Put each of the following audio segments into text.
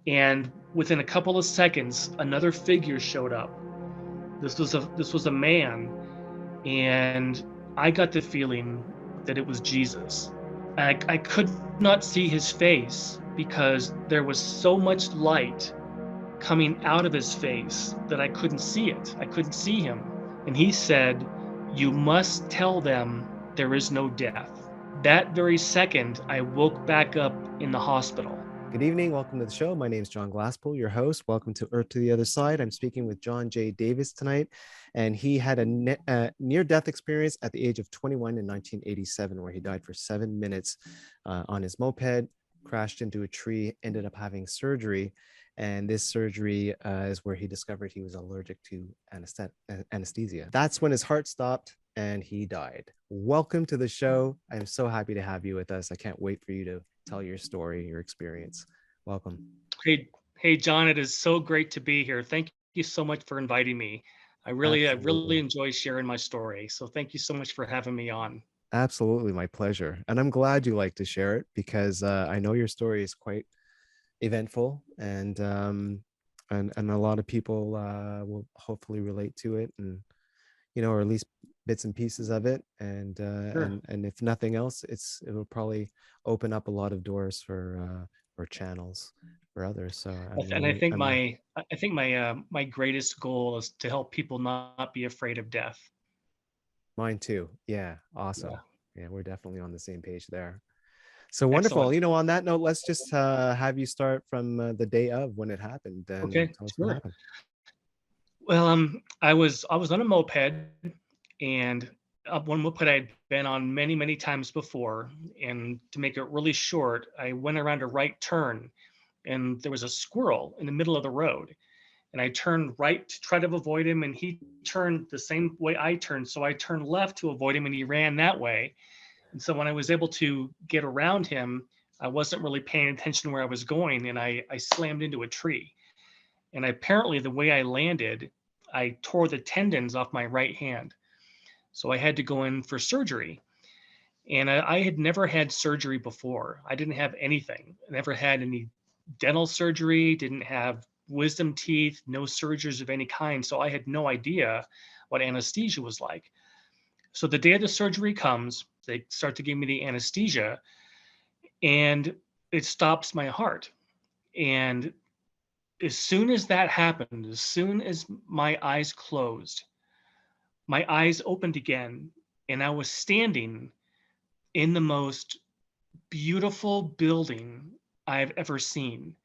And within a couple of seconds, another figure showed up. This was a man, and I got the feeling that it was Jesus. I could not see his face because there was so much light coming out of his face that I couldn't see it. I couldn't see him. And he said, "You must tell them there is no death." That very second, I woke back up in the hospital. Good evening. Welcome to the show. My name is John Glasspool, your host. Welcome to Earth to the Other Side. I'm speaking with John J. Davis tonight, and he had a near-death experience at the age of 21 in 1987, where he died for 7 minutes on his moped, crashed into a tree, ended up having surgery. And this surgery is where he discovered he was allergic to anesthesia. That's when his heart stopped and he died. Welcome to the show. I'm so happy to have you with us. I can't wait for you to tell your story, your experience. Welcome. Hey, hey, John, it is so great to be here. Thank you so much for inviting me. I really Absolutely. enjoy sharing my story. So thank you so much for having me on. Absolutely. My pleasure. And I'm glad you like to share it because I know your story is quite eventful and a lot of people will hopefully relate to it and, or at least bits and pieces of it. Sure. And if nothing else, it will probably open up a lot of doors for channels for others. So And I think my greatest goal is to help people not be afraid of death. mine too. Yeah. Yeah. Awesome. Yeah. We're definitely on the same page there. So wonderful. Excellent. On that note, let's just have you start from the day of when it happened and Okay. tell us what Sure. happened. Well, I was on a moped, and one moped I had been on many, many times before. And to make it really short, I went around a right turn, and there was a squirrel in the middle of the road. And I turned right to try to avoid him, and he turned the same way I turned. So I turned left to avoid him, and he ran that way. And so when I was able to get around him, I wasn't really paying attention where I was going, and I slammed into a tree. And apparently, the way I landed, I tore the tendons off my right hand. So I had to go in for surgery. And I had never had surgery before. I didn't have anything. I never had any dental surgery, didn't have wisdom teeth, no surgeries of any kind. So I had no idea what anesthesia was like. So the day of the surgery comes, they start to give me the anesthesia, and it stops my heart. And as soon as that happened, as soon as my eyes closed, my eyes opened again, and I was standing in the most beautiful building I've ever seen.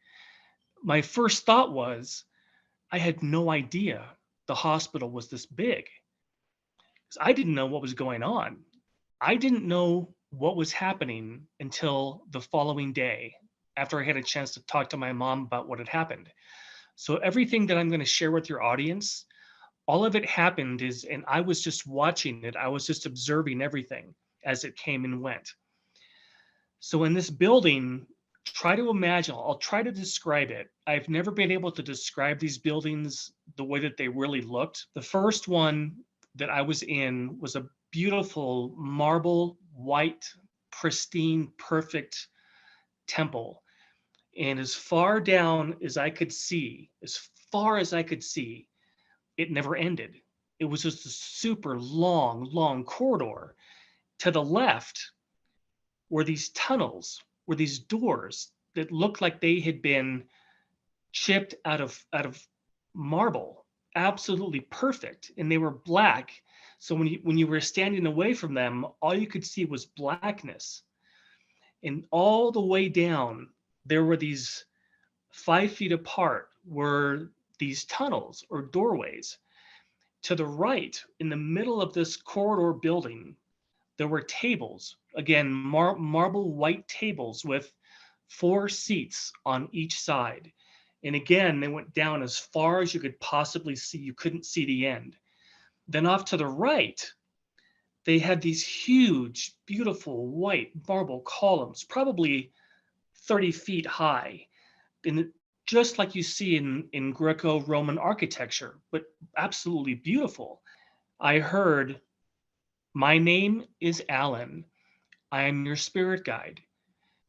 My first thought was, I had no idea the hospital was this big. I didn't know what was going on. I didn't know what was happening until the following day after I had a chance to talk to my mom about what had happened. So everything that I'm going to share with your audience, all of it happened is, and I was just watching it. I was just observing everything as it came and went. So in this building, try to imagine, I'll try to describe it. I've never been able to describe these buildings the way that they really looked. The first one that I was in was a beautiful marble, white, pristine, perfect temple. And as far down as I could see, as far as I could see, it never ended. It was just a super long, long corridor. To the left were these tunnels, were these doors that looked like they had been chipped out of marble, absolutely perfect, and they were black. So when you were standing away from them, all you could see was blackness. And all the way down, there were these 5 feet apart were these tunnels or doorways. To the right, in the middle of this corridor building, there were tables, again, marble white tables with 4 seats on each side. And again, they went down as far as you could possibly see. You couldn't see the end. Then off to the right, they had these huge, beautiful white marble columns, probably 30 feet high, and just like you see in Greco-Roman architecture, but absolutely beautiful. I heard, "My name is Alan. I am your spirit guide."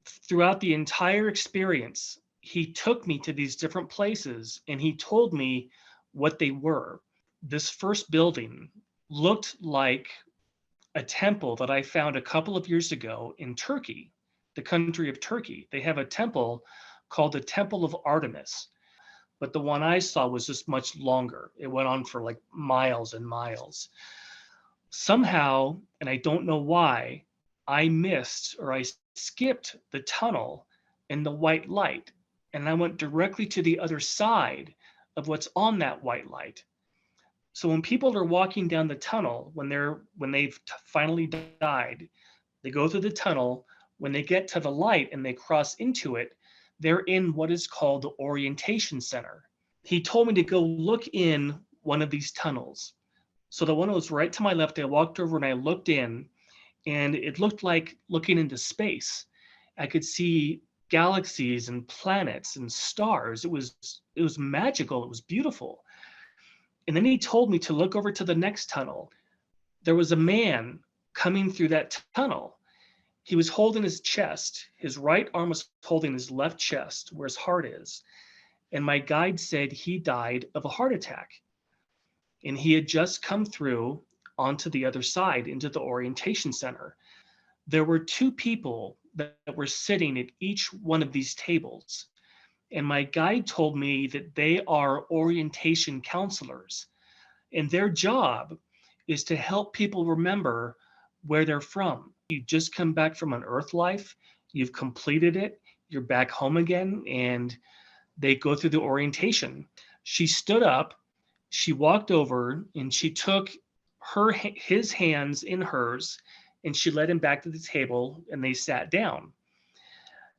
Throughout the entire experience, he took me to these different places and he told me what they were. This first building looked like a temple that I found a couple of years ago in Turkey, the country of Turkey. They have a temple called the Temple of Artemis, but the one I saw was just much longer. It went on for like miles and miles. Somehow, and I don't know why, I missed or I skipped the tunnel and the white light, and I went directly to the other side of what's on that white light. So when people are walking down the tunnel, when they've finally died, they go through the tunnel. When they get to the light and they cross into it, they're in what is called the orientation center. He told me to go look in one of these tunnels. So the one that was right to my left, I walked over and I looked in, and it looked like looking into space. I could see galaxies and planets and stars. It was magical. It was beautiful. And then he told me to look over to the next tunnel. There was a man coming through that tunnel. He was holding his chest. His right arm was holding his left chest where his heart is. And my guide said he died of a heart attack. And he had just come through onto the other side into the orientation center. There were two people that were sitting at each one of these tables. And my guide told me that they are orientation counselors. And their job is to help people remember where they're from. You just come back from an Earth life, you've completed it, you're back home again, and they go through the orientation. She stood up, she walked over, and she took his hands in hers, and she led him back to the table, and they sat down.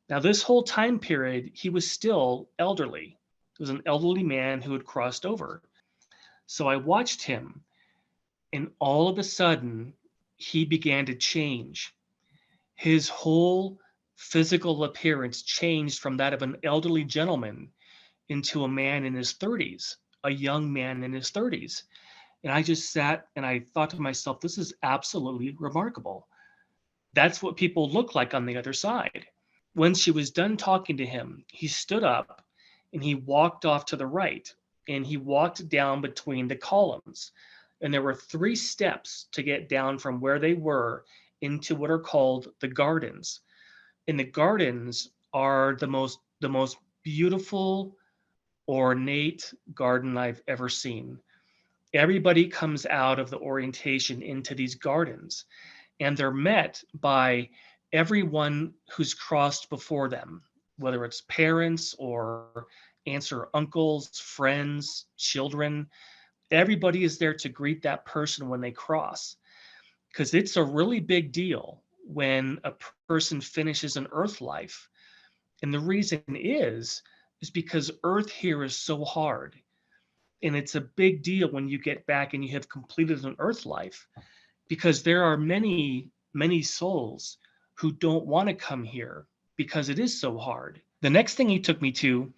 Now, this whole time period, he was still elderly. He was an elderly man who had crossed over. So I watched him, and all of a sudden, he began to change. His whole physical appearance changed from that of an elderly gentleman into a man in his 30s, a young man in his 30s. And I just sat and I thought to myself, this is absolutely remarkable. That's what people look like on the other side. When she was done talking to him, he stood up and he walked off to the right, and he walked down between the columns. And there were 3 steps to get down from where they were into what are called the gardens. And the gardens are the most beautiful, ornate garden I've ever seen. Everybody comes out of the orientation into these gardens, and they're met by everyone who's crossed before them, whether it's parents or aunts or uncles, friends, children. Everybody is there to greet that person when they cross, because it's a really big deal when a person finishes an earth life. And the reason is because earth here is so hard. And it's a big deal when you get back and you have completed an earth life, because there are many, many souls who don't want to come here because it is so hard. The next thing he took me to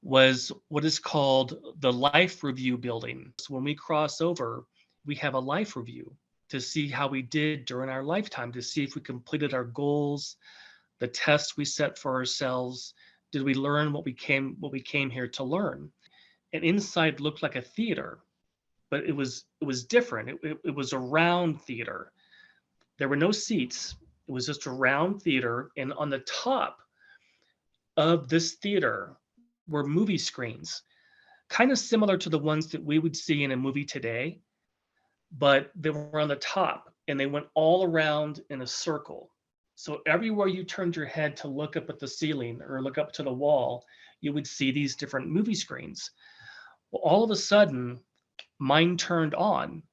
was what is called the life review building. So when we cross over, we have a life review to see how we did during our lifetime, to see if we completed our goals, the tests we set for ourselves. Did we learn what we came here to learn? And inside looked like a theater, but it was different. It was a round theater. There were no seats. It was just a round theater, and on the top of this theater were movie screens, kind of similar to the ones that we would see in a movie today, but they were on the top and they went all around in a circle. So everywhere you turned your head to look up at the ceiling or look up to the wall, you would see these different movie screens. Well, all of a sudden, mine turned on,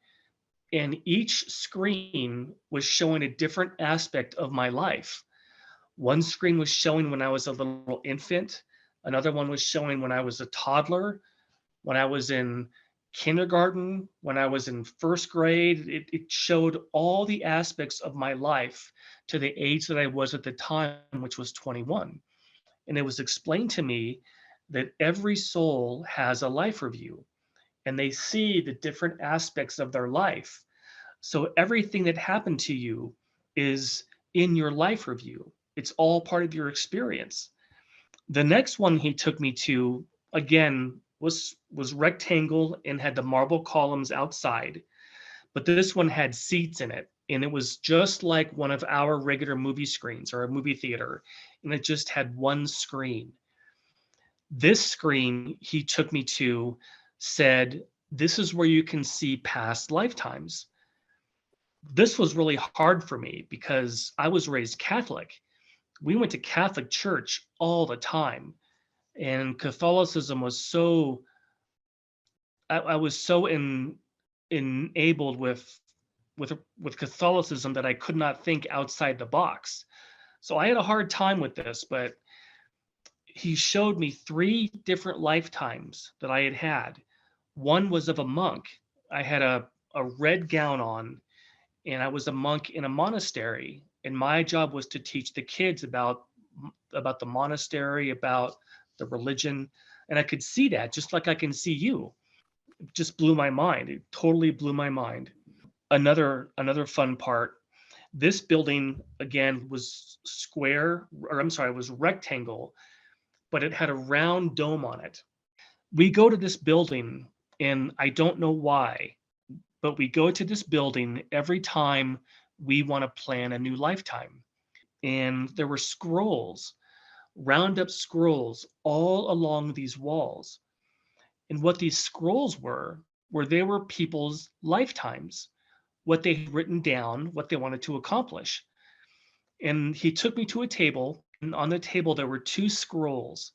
and each screen was showing a different aspect of my life. One screen was showing when I was a little infant, another one was showing when I was a toddler, when I was in kindergarten, when I was in first grade. It showed all the aspects of my life to the age that I was at the time, which was 21. And it was explained to me that every soul has a life review, and they see the different aspects of their life. So everything that happened to you is in your life review. It's all part of your experience. The next one he took me to, again, was rectangle and had the marble columns outside, but this one had seats in it, and it was just like one of our regular movie screens or a movie theater, and it just had one screen. This screen he took me to said, "This is where you can see past lifetimes." This was really hard for me because I was raised Catholic. We went to Catholic church all the time, and Catholicism was so I was so enabled with Catholicism that I could not think outside the box. So I had a hard time with this, but he showed me three different lifetimes that I had had. One was of a monk. I had a red gown on, and I was a monk in a monastery, and my job was to teach the kids about the monastery, about the religion, and I could see that just like I can see you. It just blew my mind. It totally blew my mind. Another fun part. This building again was square, or I'm sorry, it was rectangle, but it had a round dome on it. We go to this building, and I don't know why, but we go to this building every time we want to plan a new lifetime. And there were scrolls, round up scrolls all along these walls. And what these scrolls were they were people's lifetimes, what they had written down, what they wanted to accomplish. And he took me to a table, and on the table there were two scrolls.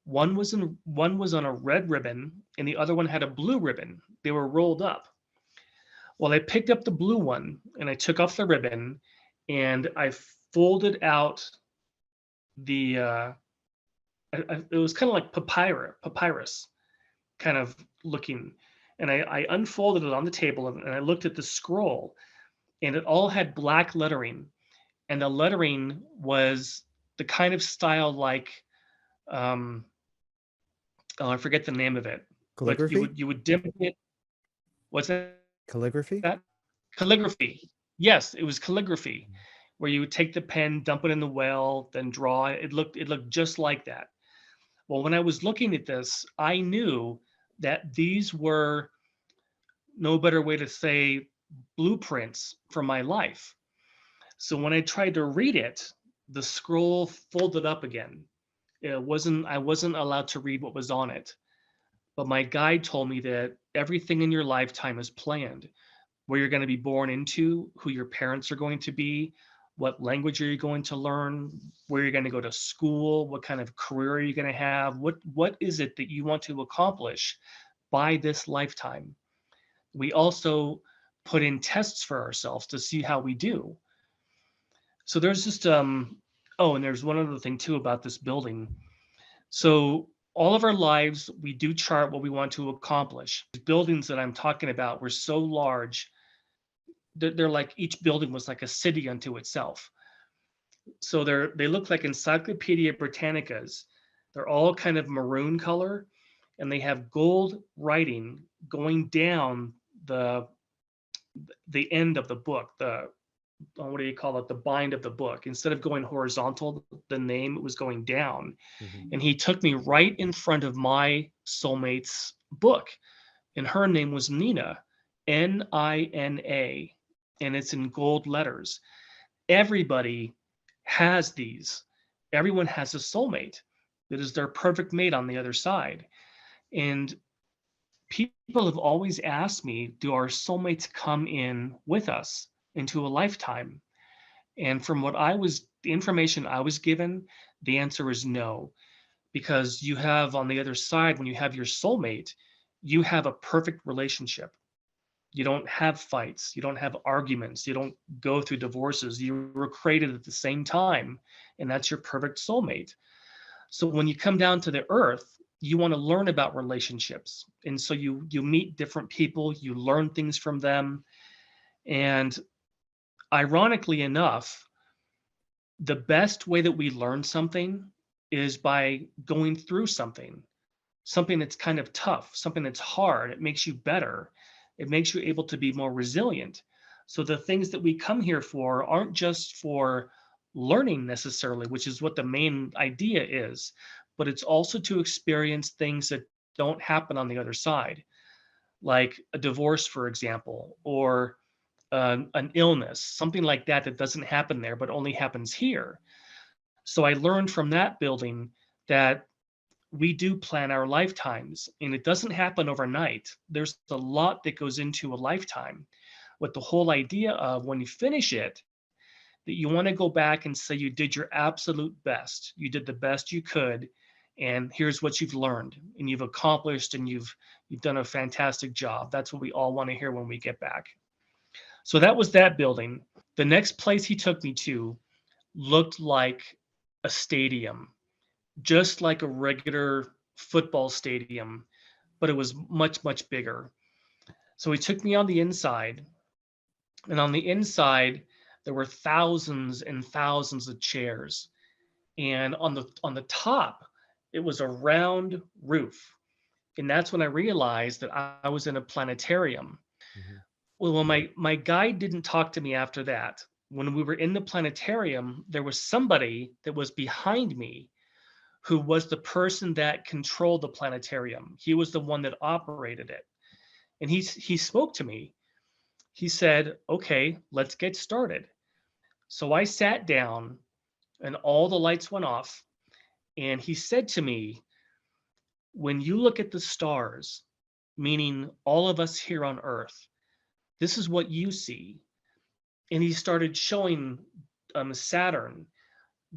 One was on a red ribbon, and the other one had a blue ribbon. They were rolled up. Well, I picked up the blue one and I took off the ribbon and I folded out the it was kind of like papyrus kind of looking, and I unfolded it on the table and I looked at the scroll, and it all had black lettering, and the lettering was the kind of style like um oh, I forget the name of it, but Calligraphy? you would dim it. What's that? Calligraphy? Calligraphy. Yes, it was calligraphy, where you would take the pen, dump it in the well, then draw it. It looked just like that. Well, when I was looking at this, I knew that these were, no better way to say, blueprints for my life. So when I tried to read it, the scroll folded up again. I wasn't allowed to read what was on it. But my guide told me that everything in your lifetime is planned, where you're going to be born into, who your parents are going to be, what language are you going to learn, where you're going to go to school, what kind of career are you going to have, what is it that you want to accomplish by this lifetime. We also put in tests for ourselves to see how we do. So there's just oh, and there's one other thing too about this building. So all of our lives, we do chart what we want to accomplish. The buildings that I'm talking about were so large, they're like each building was like a city unto itself. So they look like Encyclopedia Britannicas. They're all kind of maroon color, and they have gold writing going down the end of the book. The what do you call it? The bind of the book. Instead of going horizontal, the name was going down. Mhm. And he took me right in front of my soulmate's book, and her name was Nina, Nina, and it's in gold letters. Everybody has these. Everyone has a soulmate that is their perfect mate on the other side. And people have always asked me, do our soulmates come in with us into a lifetime? And from the information I was given, the answer is no, because you have on the other side, when you have your soulmate, you have a perfect relationship. You don't have fights, you don't have arguments, you don't go through divorces. You were created at the same time, and that's your perfect soulmate. So when you come down to the earth, you want to learn about relationships. And so you meet different people, you learn things from them. And ironically enough, the best way that we learn something is by going through something that's kind of tough, something that's hard. It makes you better. It makes you able to be more resilient. So the things that we come here for aren't just for learning necessarily, which is what the main idea is, but it's also to experience things that don't happen on the other side, like a divorce, for example, or an illness, something like that that doesn't happen there, but only happens here. So I learned from that building that we do plan our lifetimes, and it doesn't happen overnight. There's a lot that goes into a lifetime, with the whole idea of when you finish it, that you want to go back and say you did your absolute best. You did the best you could, and here's what you've learned and you've accomplished, and you've done a fantastic job. That's what we all want to hear when we get back. So that was that building. The next place he took me to looked like a stadium, just like a regular football stadium, but it was much, much bigger. So he took me on the inside, and on the inside, there were thousands and thousands of chairs. And on the top, it was a round roof. And that's when I realized that I was in a planetarium. Mhm. Well, my guide didn't talk to me after that. When we were in the planetarium, there was somebody that was behind me who was the person that controlled the planetarium. He was the one that operated it. And he spoke to me. He said, "Okay, let's get started." So I sat down and all the lights went off. And he said to me, "When you look at the stars, meaning all of us here on Earth, this is what you see." And he started showing Saturn,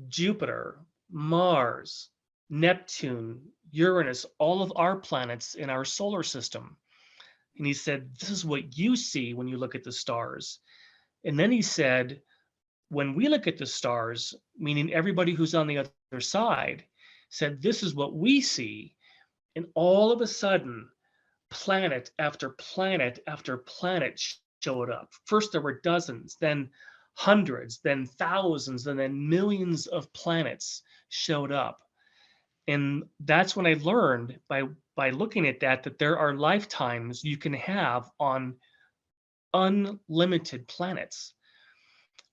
Jupiter, Mars, Neptune, Uranus, all of our planets in our solar system. And he said, "This is what you see when you look at the stars." And then he said, "When we look at the stars, meaning everybody who's on the other side, said, this is what we see." And all of a sudden, planet after planet after planet showed up. First, there were dozens, then hundreds, then thousands, and then millions of planets showed up. And that's when I learned by looking at that there are lifetimes you can have on unlimited planets.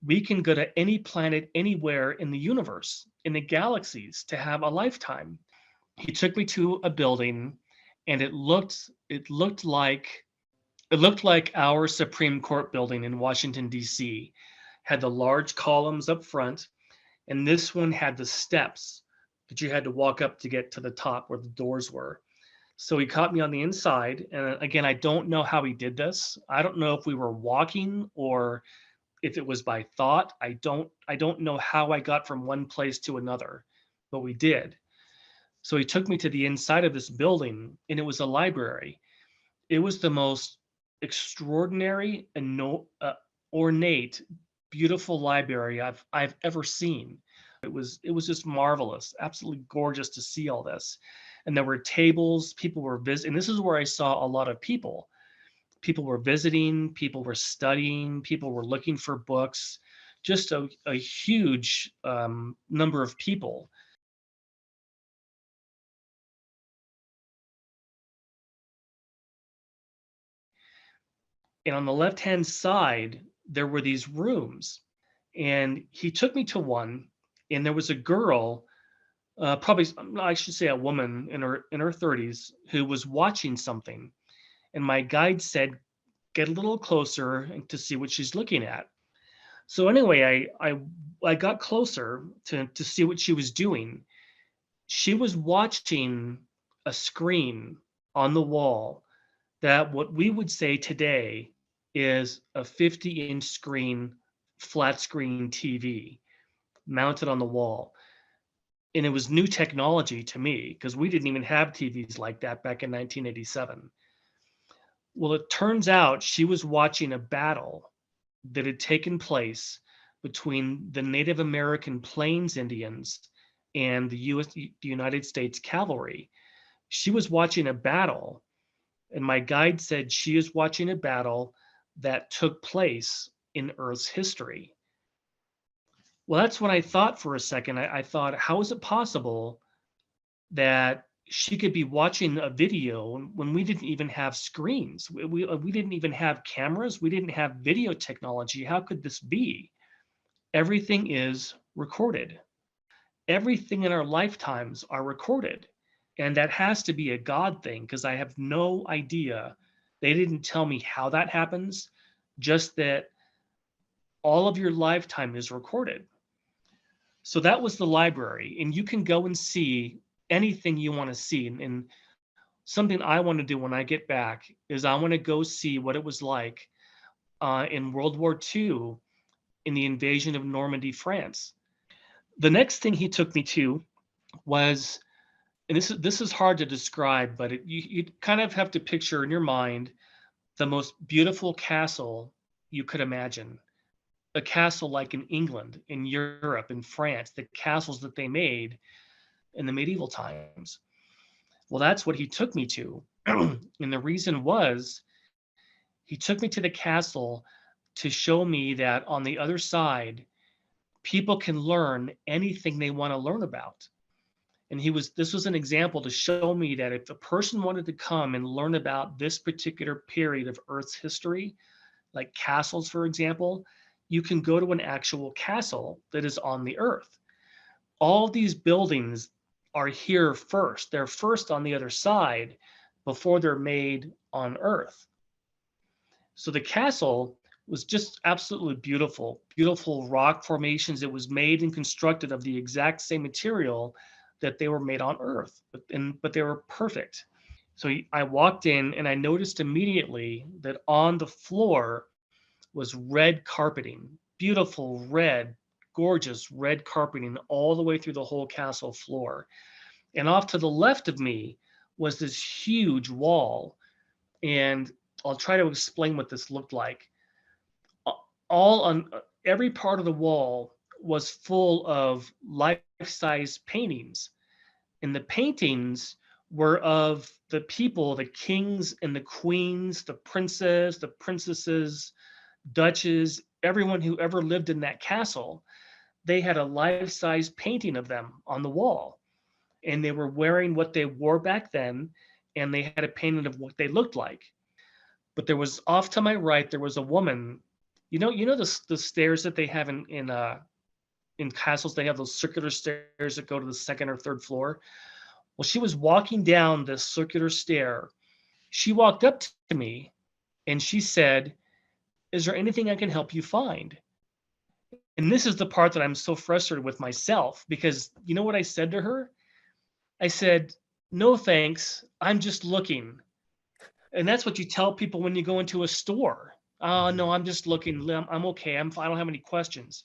We can go to any planet anywhere in the universe, in the galaxies, to have a lifetime. He took me to a building, and it looked like our Supreme Court building in Washington, D.C. Had the large columns up front, and this one had the steps that you had to walk up to get to the top where the doors were. So he caught me on the inside, and again, I don't know how he did this. I don't know if we were walking or if it was by thought. I don't know how I got from one place to another, but we did. So he took me to the inside of this building, and it was a library. It was the most extraordinary and ornate, beautiful library I've ever seen. It was just marvelous, absolutely gorgeous to see all this. And there were tables, people were visiting. This is where I saw a lot of people. People were visiting, people were studying, people were looking for books. Just a huge number of people. And on the left hand side, there were these rooms. And he took me to one, and there was a girl, probably, I should say a woman in her 30s, who was watching something. And my guide said, "Get a little closer to see what she's looking at." So anyway, I got closer to see what she was doing. She was watching a screen on the wall that what we would say today is a 50-inch screen, flat screen TV mounted on the wall. And it was new technology to me because we didn't even have TVs like that back in 1987. Well, it turns out she was watching a battle that had taken place between the Native American Plains Indians and the United States Cavalry. She was watching a battle, and my guide said she is watching a battle that took place in Earth's history. Well, that's when I thought for a second. I thought, how is it possible that she could be watching a video when we didn't even have screens? We didn't even have cameras. We didn't have video technology. How could this be? Everything is recorded. everything in our lifetimes are recorded. And that has to be a God thing because I have no idea. They didn't tell me how that happens, just that all of your lifetime is recorded. So that was the library, and you can go and see anything you want to see. And something I want to do when I get back is I want to go see what it was like in World War II in the invasion of Normandy, France. The next thing he took me to was, and this is hard to describe, but you kind of have to picture in your mind the most beautiful castle you could imagine. A castle like in England, in Europe, in France, the castles that they made in the medieval times. Well, that's what he took me to. And the reason was he took me to the castle to show me that on the other side, people can learn anything they want to learn about. And this was an example to show me that if a person wanted to come and learn about this particular period of Earth's history, like castles, for example, you can go to an actual castle that is on the Earth. All these buildings are here first. They're first on the other side before they're made on Earth. So the castle was just absolutely beautiful, beautiful rock formations. It was made and constructed of the exact same material that they were made on Earth, but they were perfect. So I walked in and I noticed immediately that on the floor was red carpeting, beautiful red, gorgeous red carpeting all the way through the whole castle floor. And off to the left of me was this huge wall. And I'll try to explain what this looked like. All on every part of the wall was full of life-size paintings. And the paintings were of the people, the kings and the queens, the princes, the princesses, duchess, everyone who ever lived in that castle. They had a life-size painting of them on the wall. And they were wearing what they wore back then, and they had a painting of what they looked like. But there was off to my right, there was a woman. You know the stairs that they have in castles. They have those circular stairs that go to the second or third floor. Well, she was walking down this circular stair. She walked up to me and she said, "Is there anything I can help you find?" And this is the part that I'm so frustrated with myself because you know what I said to her? I said, "No, thanks. I'm just looking." And that's what you tell people when you go into a store. Oh, Mhm. no, I'm just looking. I'm okay. I don't have any questions.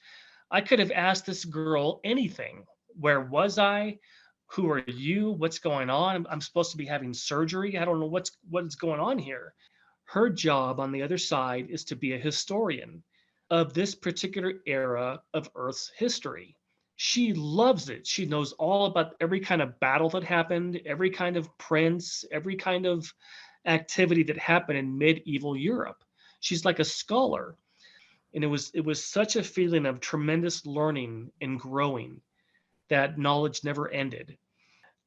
I could have asked this girl anything. Where was I? Who are you? What's going on? I'm supposed to be having surgery. I don't know what is going on here. Her job on the other side is to be a historian of this particular era of Earth's history. She loves it. She knows all about every kind of battle that happened, every kind of prince, every kind of activity that happened in medieval Europe. She's like a scholar. And it was such a feeling of tremendous learning and growing that knowledge never ended.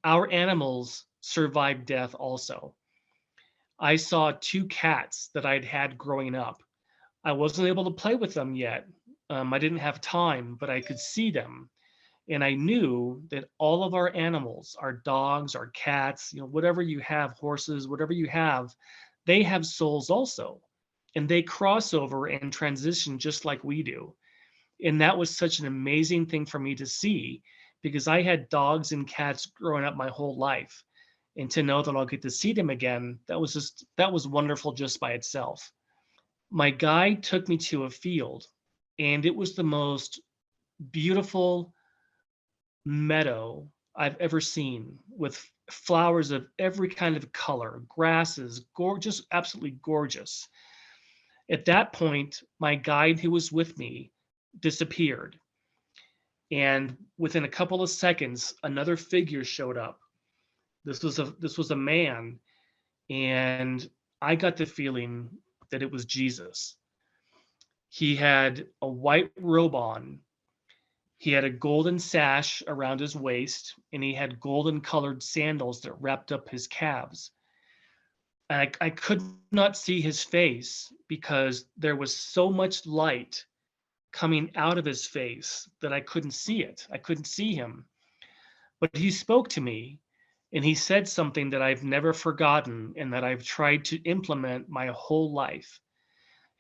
Our animals survived death also. I saw two cats that I'd had growing up. I wasn't able to play with them yet. I didn't have time, but I could see them. And I knew that all of our animals, our dogs, our cats, whatever you have, horses, whatever you have, they have souls also. And they cross over and transition just like we do. And that was such an amazing thing for me to see because I had dogs and cats growing up my whole life. And to know that I'll get to see them again, that was wonderful just by itself. My guide took me to a field, and it was the most beautiful meadow I've ever seen with flowers of every kind of color, grasses, gorgeous, absolutely gorgeous. At that point, my guide who was with me disappeared. And within a couple of seconds, another figure showed up. This was a man, and I got the feeling that it was Jesus. He had a white robe on. He had a golden sash around his waist, and he had golden colored sandals that wrapped up his calves. And I could not see his face because there was so much light coming out of his face that I couldn't see it. I couldn't see him. But he spoke to me and he said something that I've never forgotten and that I've tried to implement my whole life.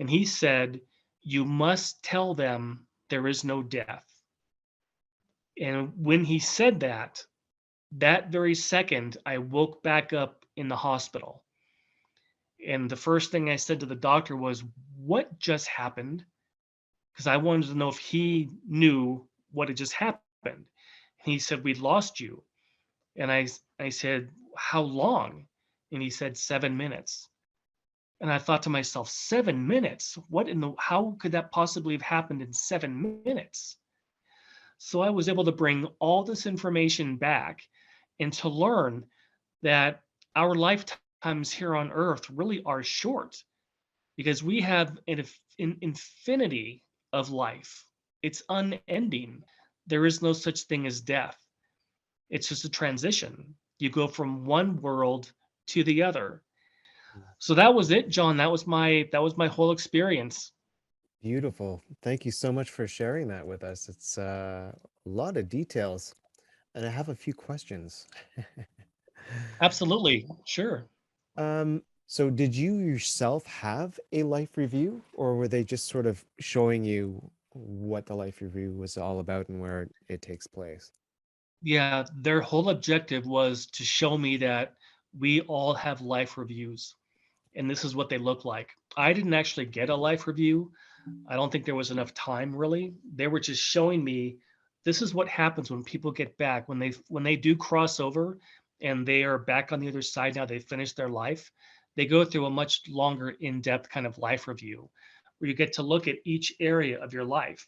And he said, "You must tell them there is no death." And when he said that, that very second, I woke back up in the hospital. And the first thing I said to the doctor was, "What just happened?" Because I wanted to know if he knew what had just happened. And he said, "We lost you." And I said, "How long?" And he said, "7 minutes." And I thought to myself, 7 minutes? What in the, how could that possibly have happened in 7 minutes? So I was able to bring all this information back and to learn that our lifetimes here on earth really are short because we have an infinity of life. It's unending. There is no such thing as death. It's just a transition. You go from one world to the other. So that was it, John. That was my whole experience. Beautiful. Thank you so much for sharing that with us. It's a lot of details, and I have a few questions. Absolutely. Sure. So did you yourself have a life review, or were they just sort of showing you what the life review was all about and where it takes place? Yeah, their whole objective was to show me that we all have life reviews and this is what they look like. I didn't actually get a life review. I don't think there was enough time really. They were just showing me this is what happens when people get back when they do cross over and they are back on the other side now they finish their life. They go through a much longer in-depth kind of life review where you get to look at each area of your life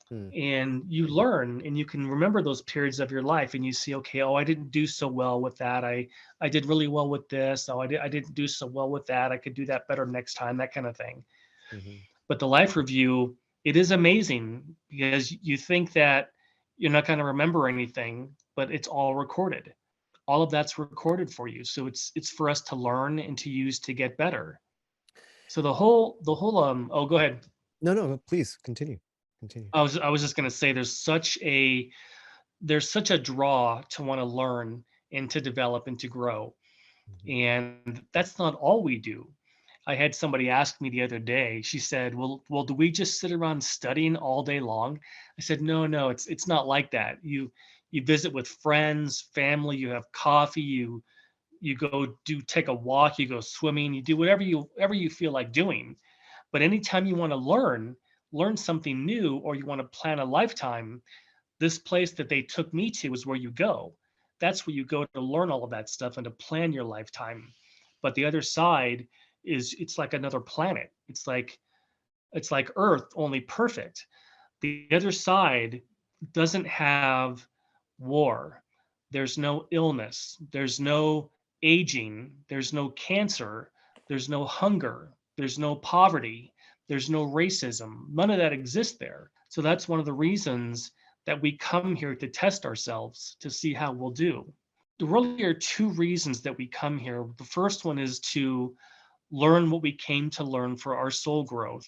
Hmm. and you learn and you can remember those periods of your life and you see okay, oh, I didn't do so well with that. I did really well with this. Oh, I didn't do so well with that. I could do that better next time, that kind of thing. Mm-hmm. But the life review, it is amazing because you think that you're not going to remember anything, but it's all recorded. All of that's recorded for you. So it's for us to learn and to use to get better. So the whole oh, go ahead. No, no, please continue. Continue. I was just going to say there's such a draw to want to learn and to develop and to grow. Mhm. And that's not all we do. I had somebody ask me the other day. She said, "Well, do we just sit around studying all day long?" I said, "No, no, it's not like that. You visit with friends, family, you have coffee, you go do take a walk, you go swimming, you do whatever you feel like doing. But anytime you want to learn something new, or you want to plan a lifetime, this place that they took me to is where you go. That's where you go to learn all of that stuff and to plan your lifetime. But the other side is it's like another planet. It's like Earth, only perfect. The other side doesn't have war. There's no illness. There's no aging. There's no cancer. There's no hunger. There's no poverty. There's no racism. None of that exists there. So that's one of the reasons that we come here to test ourselves to see how we'll do. There really are two reasons that we come here. The first one is to learn what we came to learn for our soul growth.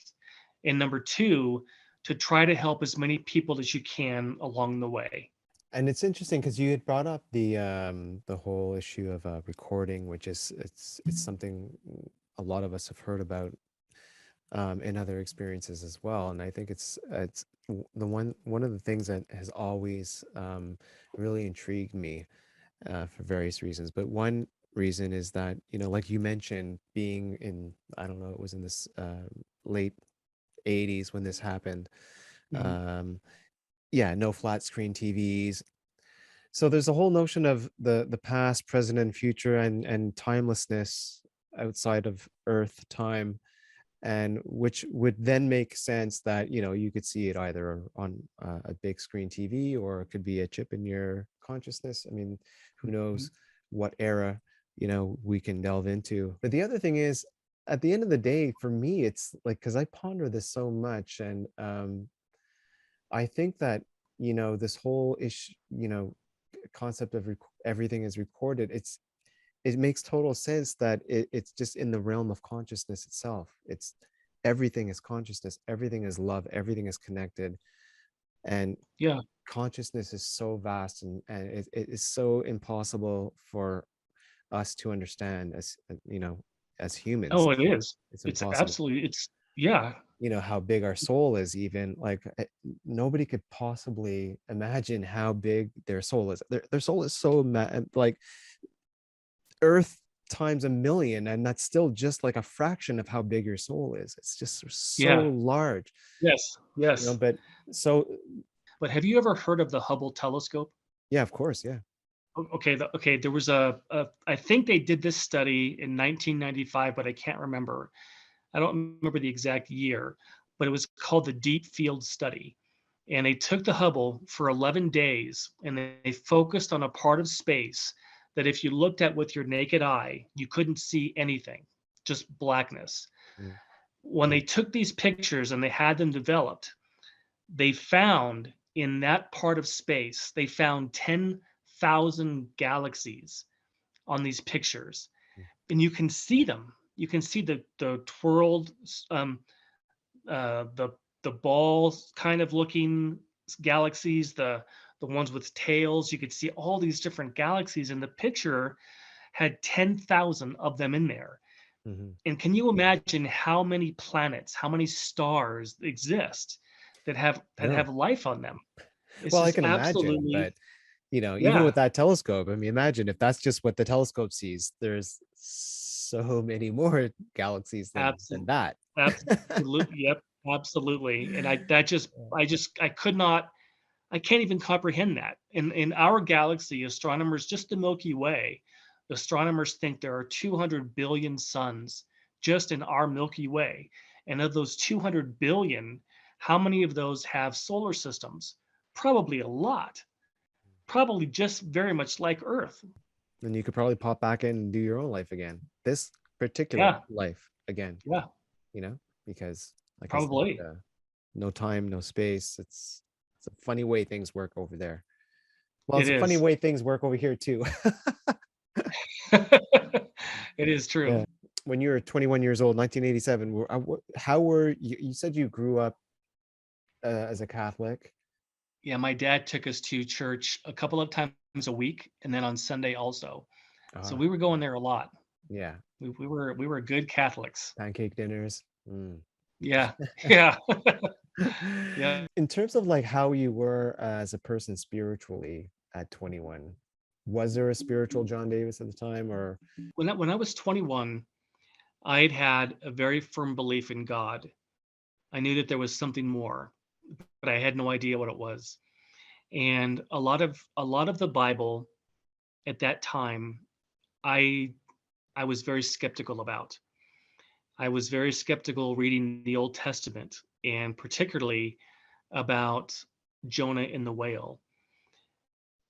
And number two, to try to help as many people as you can along the way. And it's interesting because you had brought up the whole issue of recording, which is it's something a lot of us have heard about in other experiences as well. And I think it's the one of the things that has always really intrigued me for various reasons. But one reason is that, you know, like you mentioned, being in, I don't know, it was in this late 80s when this happened. Mhm. Um, yeah, no flat screen TVs. So there's a whole notion of the past, present, and future, and timelessness outside of Earth time, and which would then make sense that, you know, you could see it either on a big screen TV, or it could be a chip in your consciousness. I mean, who Mhm. knows what era, you know, we can delve into. But the other thing is, at the end of the day, for me, it's like, because I ponder this so much, and I think that, you know, this whole issue, you know, concept of everything is recorded, it makes total sense that it's just in the realm of consciousness itself. It's everything is consciousness, everything is love, everything is connected. And Yeah. consciousness is so vast, and it is so impossible for us to understand as as humans. Oh, it is. It's It's impossible. absolutely, it's, yeah. How big our soul is, even like nobody could possibly imagine how big their soul is. Their soul is so like earth times a million, and that's still just like a fraction of how big your soul is. It's just so Yeah. large, Yes. Yes. but so But have you ever heard of the Hubble telescope? yeah, of course, yeah. Okay, okay, there was I think they did this study in 1995, but I can't remember. I don't remember the exact year, but it was called the Deep Field Study. And they took the Hubble for 11 days and they focused on a part of space that if you looked at with your naked eye, you couldn't see anything, just blackness. Mm, When they took these pictures and they had them developed, they found in that part of space, they found 10,000 galaxies on these pictures. mm, And you can see them. You can see the twirled, um, the balls kind of looking galaxies, the ones with tails. You could see all these different galaxies, and the picture had 10,000 of them in there. mhm. And can you imagine how many planets, how many stars exist that No. have life on them? This Well, I is can imagine, absolutely, but even yeah, with that telescope, I mean, imagine if that's just what the telescope sees. There's so many more galaxies than absolutely, that. absolutely, yep, absolutely. And I could not, I can't even comprehend that. In our galaxy, astronomers, just the Milky Way, astronomers think there are 200 billion suns just in our Milky Way. And of those 200 billion, how many of those have solar systems? Probably a lot. Probably just very much like Earth. And you could probably pop back in and do your own life again. This particular Yeah, life again, yeah, you know, because like I said, probably. no time, no space. It's a funny way things work over there. Well, It it's a funny is. way things work over here too. It is Yeah. true. When you were 21 years old, 1987, how were you? You said you grew up as a Catholic. Yeah, my dad took us to church a couple of times a week and then on Sunday also. So Uh, we were going there a lot. yeah, We were good Catholics. pancake dinners. Mm. Yeah. Yeah. Yeah. In terms of like how you were as a person spiritually at 21, was there a spiritual John Davis at the time, or When I was 21, I'd had a very firm belief in God. I knew that there was something more, but I had no idea what it was. And a lot of the Bible at that time, I I was very skeptical about. I was very skeptical reading the Old Testament and particularly about Jonah and the whale.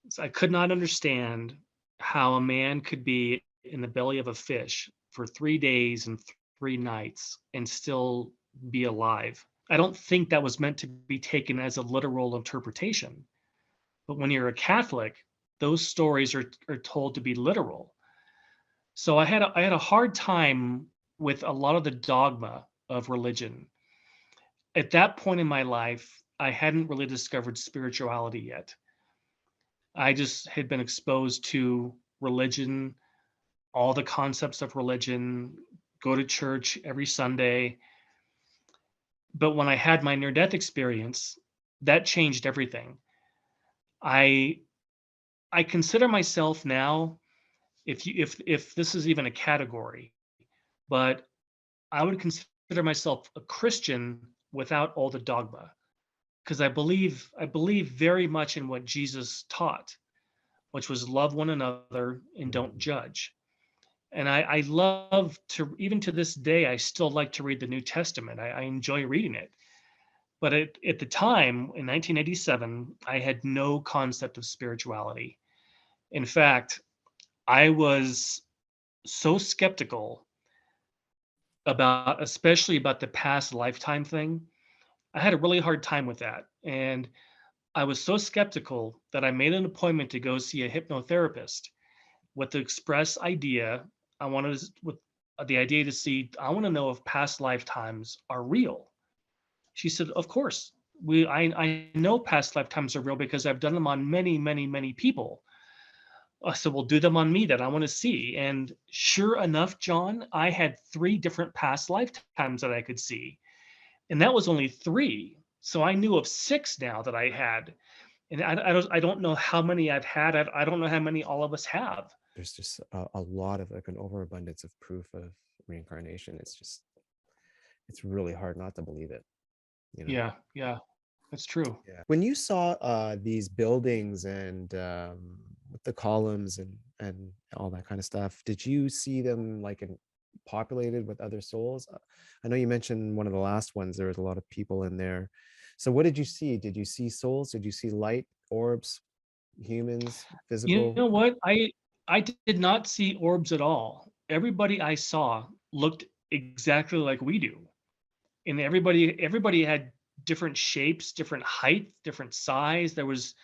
So I could not understand how a man could be in the belly of a fish for 3 days and 3 nights and still be alive. I don't think that was meant to be taken as a literal interpretation. But when you're a Catholic, those stories are told to be literal. So I had a hard time with a lot of the dogma of religion. At that point in my life, I hadn't really discovered spirituality yet. I just had been exposed to religion, all the concepts of religion, go to church every Sunday. But when I had my near death experience, that changed everything. I I consider myself now, if this is even a category, but I would consider myself a Christian without all the dogma because I believe very much in what Jesus taught, which was love one another and don't Mhm. judge. And I love to, even to this day, I still like to read the New Testament. I enjoy reading it. But at the time in 1987, I had no concept of spirituality. In fact, I was so skeptical about, especially about the past lifetime thing. I had a really hard time with that. And I was so skeptical that I made an appointment to go see a hypnotherapist with the express idea. With the idea to see, I want to know if past lifetimes are real. She said, "Of course. I know past lifetimes are real because I've done them on many, many, many people. So we'll do them on me that I want to see. And sure enough, John, I had three different past lifetimes that I could see. And that was only three. So I knew of six now that I had. And I don't know how many I've had. I don't know how many all of us have. There's just a lot of like an overabundance of proof of reincarnation. It's really hard not to believe it, you know. Yeah, yeah, that's true. Yeah. When you saw these buildings and with the columns and all that kind of stuff, did you see them like populated with other souls? I know you mentioned one of the last ones, there was a lot of people in there. So what did you see? Did you see souls? Did you see light, orbs, humans, You physical? know what? I did not see orbs at all. Everybody I saw looked exactly like we do. And everybody had different shapes, different height, different size. There was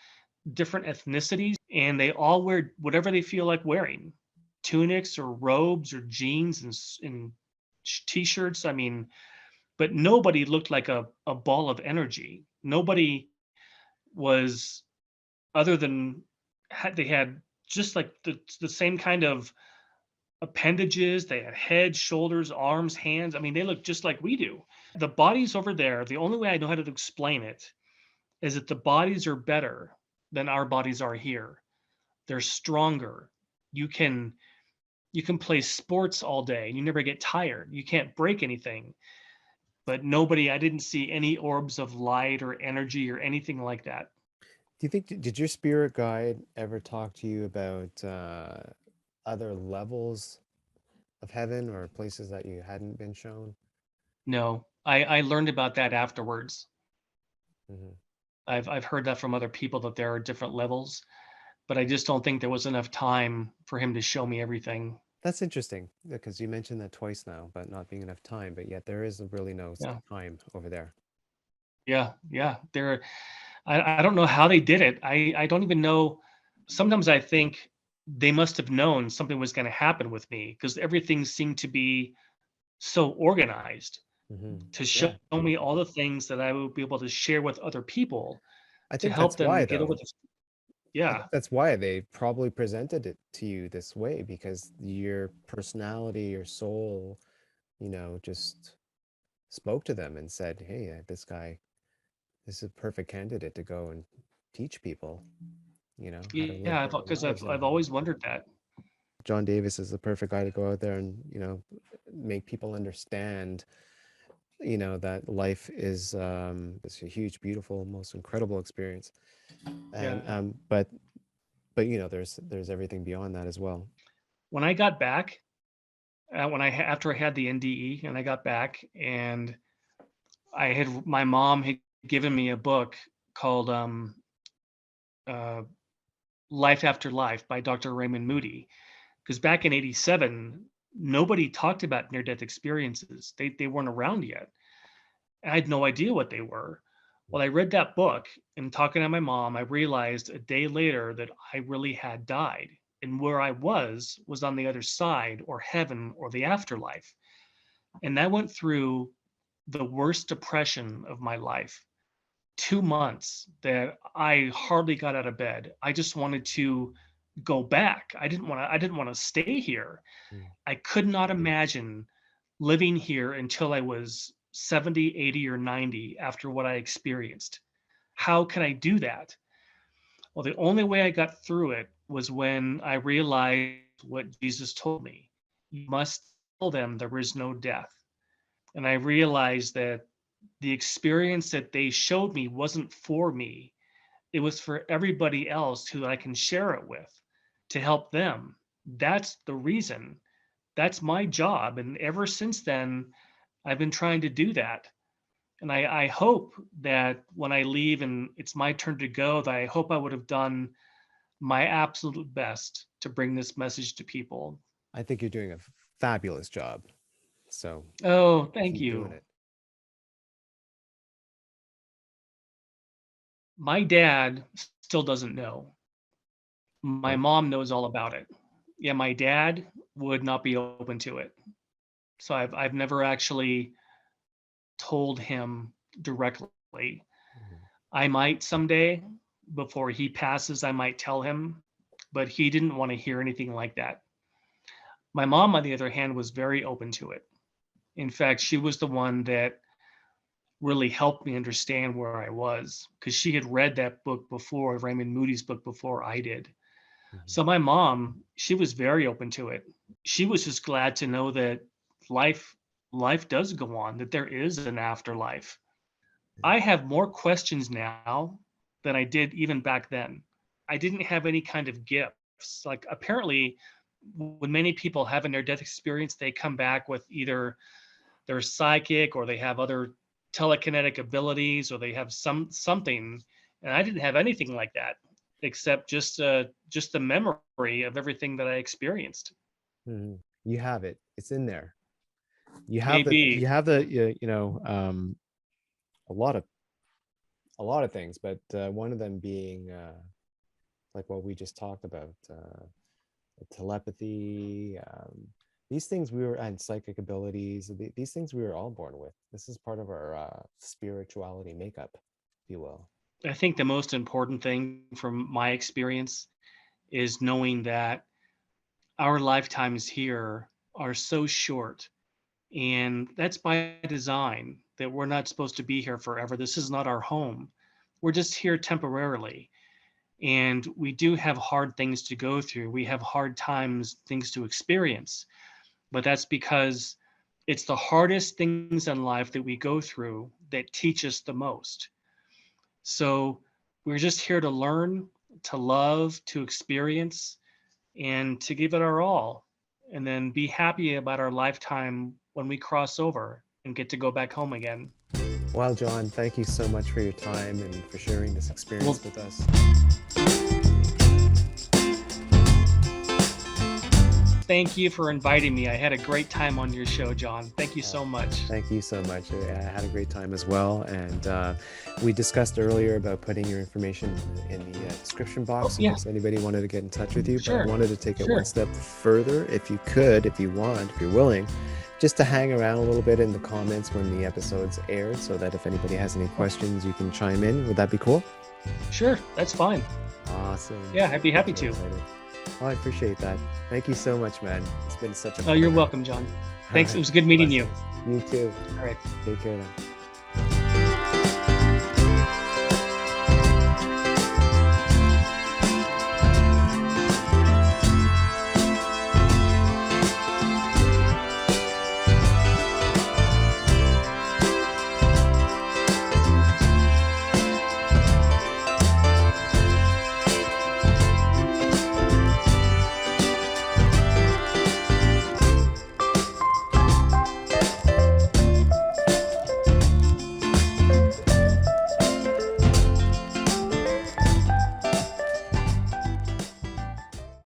different ethnicities, and they all wear whatever they feel like wearing, tunics or robes or jeans and t-shirts. I mean, but nobody looked like a ball of energy. Nobody was other than they had just like the same kind of appendages. They had head, shoulders, arms, hands. I mean, they look just like we do. The bodies over there, the only way I know how to explain it is that the bodies are better than our bodies are here. They're stronger. You can you can play sports all day and you never get tired. You can't break anything. But nobody, I didn't see any orbs of light or energy or anything like that. Do you think, did your spirit guide ever talk to you about other levels of heaven or places that you hadn't been shown? No. I learned about that afterwards. Mhm. I've heard that from other people that there are different levels, but I just don't think there was enough time for him to show me everything. That's interesting because you mentioned that twice now, but not being enough time, but yet there is really no Yeah. time over there. Yeah. Yeah. I don't know how they did it. I don't even know. Sometimes I think they must have known something was going to happen with me because everything seemed to be so organized to show Yeah. me all the things that I would be able to share with other people I to think help that's why them get over though. this. I Yeah. think that's why they probably presented it to you this way because your personality, your soul, just spoke to them and said, "Hey, this guy, this is a perfect candidate to go and teach people, how to live Yeah. better Because lives." I've And always wondered that. John Davis is the perfect guy to go out there and, make people understand, that life is it's a huge, beautiful, most incredible experience. And Yeah. but there's everything beyond that as well. When I got back, after I had the NDE and I got back and my mom had given me a book called uh, Life After Life by Dr. Raymond Moody. Because back in '87, nobody talked about near death experiences. They weren't around yet. I had no idea what they were. Well, I read that book and talking to my mom, I realized a day later that I really had died. And where I was on the other side or heaven or the afterlife. And I went through the worst depression of my life. 2 months that I hardly got out of bed. I just wanted to go back. I didn't want to stay here. Mm. I could not imagine living here until I was 70, 80, or 90 after what I experienced. How can I do that? Well, the only way I got through it was when I realized what Jesus told me. You must tell them there is no death. And I realized that the experience that they showed me wasn't for me. It was for everybody else who I can share it with to help them. That's the reason. That's my job. And ever since then, I've been trying to do that. And I hope that when I leave and it's my turn to go, that I hope I would have done my absolute best to bring this message to people. I think you're doing a fabulous job. So Oh, thank keep doing you. it. My dad still doesn't know. My Oh, mom knows all about it. Yeah, my dad would not be open to it. So I've never actually told him directly. I might someday, before he passes, I might tell him, but he didn't want to hear anything like that. My mom, on the other hand, was very open to it. In fact, she was the one that really helped me understand where I was because she had read that book before, Raymond Moody's book, before I did. Mhm. So my mom, she was very open to it. She was just glad to know that life life does go on, that there is an afterlife. I have more questions now than I did even back then. I didn't have any kind of gifts. Like apparently when many people have a near death experience, they come back with either they're psychic or they have other telekinetic abilities or they have something, and I didn't have anything like that except just the memory of everything that I experienced. Mhm. You have it. It's in there. You Maybe. have the a lot of things, but one of them being like what we just talked about, telepathy, these things we were, and psychic abilities, these things we were all born with. This is part of our spirituality makeup, if you will. I think the most important thing from my experience is knowing that our lifetimes here are so short, and that's by design, that we're not supposed to be here forever. This is not our home. We're just here temporarily. And we do have hard things to go through. We have hard times, things to experience. But that's because it's the hardest things in life that we go through that teach us the most. So we're just here to learn, to love, to experience, and to give it our all. And then be happy about our lifetime when we cross over and get to go back home again. Well, John, thank you so much for your time and for sharing this Well, experience with us. thank you for inviting me. I had a great time on your show, John. Thank you Uh, so much. Thank you so much. I had a great time as well. And we discussed earlier about putting your information in the description Oh, box in yeah, case anybody wanted to get in touch with you. But I sure, wanted to take it one sure. step further. If you could, if you want, if you're willing, just to hang around a little bit in the comments when the episode's aired so that if anybody has any questions, you can chime in. Would that be cool? Sure, that's fine. Awesome. Yeah, I'd be happy That's really to. exciting. Oh, I appreciate that. Thank you so much, man. It's been such a Oh, you're pleasure. welcome, John. All Thanks. It right. was good meeting you. Blessings. You too. All right. Take care now.